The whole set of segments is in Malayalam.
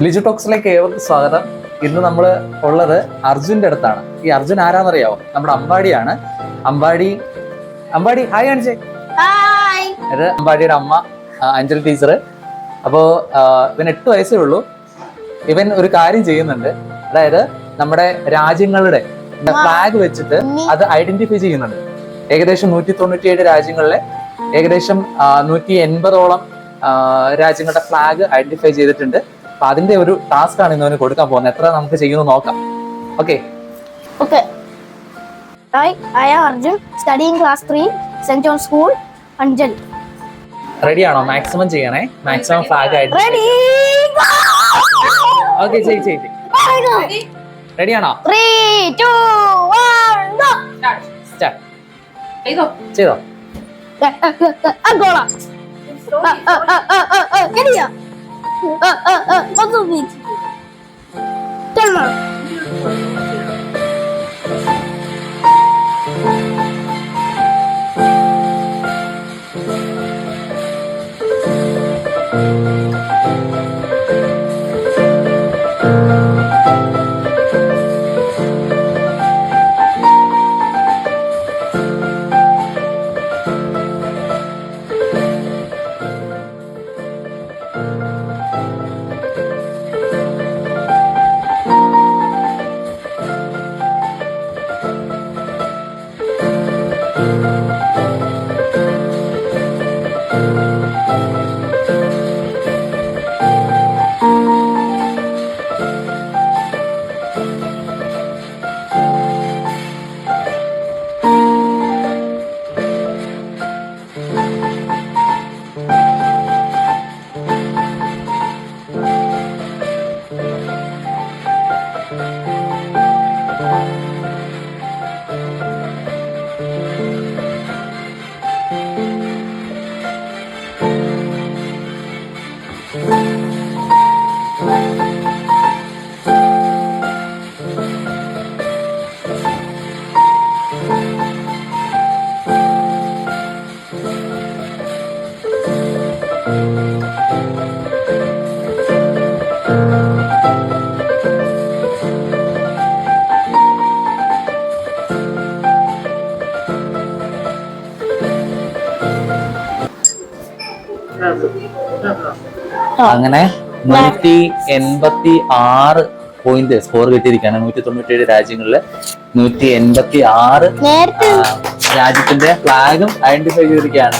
ലിജു ടോക്സിലേക്ക് ഏവർക്കും സ്വാഗതം. ഇന്ന് നമ്മൾ ഉള്ളത് അർജുന്റെ അടുത്താണ്. ഈ അർജുൻ ആരാന്നറിയാവോ? നമ്മുടെ അമ്പാടിയാണ്. അമ്പാടി ഹായ് കാണിച്ചേ. ഇത് അമ്പാടിയുടെ അമ്മ അഞ്ജലി ടീച്ചർ. അപ്പോ ഇവൻ 8 വയസ്സേ ഉള്ളൂ. ഇവൻ ഒരു കാര്യം ചെയ്യുന്നുണ്ട്. അതായത് നമ്മുടെ രാജ്യങ്ങളുടെ ഫ്ലാഗ് വെച്ചിട്ട് അത് ഐഡന്റിഫൈ ചെയ്യുന്നുണ്ട്. ഏകദേശം 197 രാജ്യങ്ങളിലെ ഏകദേശം 180ഓളം രാജ്യങ്ങളുടെ ഫ്ലാഗ് ഐഡന്റിഫൈ ചെയ്തിട്ടുണ്ട്. അപ്പൊ അതിന്റെ ഒരു ടാസ്ക് ആണ് ഇന്ന് കൊടുക്കാൻ പോകുന്നത്. എത്ര നമുക്ക് ചെയ്യുന്നു നോക്കാം. Okay. Hi, I am Arjun, studying class 3, St. John's School, Anjali. Ready ആണോ? മാക്സിമം ചെയ്യണേ. മാക്സിമം ഫ്ലാഗ് ആയിട്ട്. Ready? ഓക്കെ, ചെയ്. റെഡി ആണോ? 3, 2, 1, go! സ്റ്റാർട്ട്. ചെയ്തോ. Angola. Kenya. Mozambique. Denmark. അങ്ങനെ 186 പോയിന്റ് സ്കോർ കിട്ടിയിരിക്കുകയാണ്. 197 രാജ്യങ്ങളില് 186 രാജ്യത്തിന്റെ ഫ്ലാഗും ഐഡന്റിഫൈ ചെയ്തിരിക്കുകയാണ്.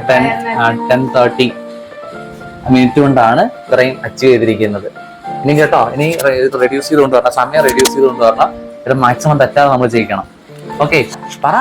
10:30 മിനിറ്റ് കൊണ്ടാണ് ഇത്രയും അച്ചീവ് ചെയ്തിരിക്കുന്നത്. ഇനി കേട്ടോ, ഇനി റെഡ്യൂസ് ചെയ്തുകൊണ്ട് വരണം, സമയം റെഡ്യൂസ് ചെയ്തുകൊണ്ട് വരണം. ഇത് മാക്സിമം തെറ്റാതെ നമ്മൾ ജയിക്കണം. ഓക്കെ, പറ.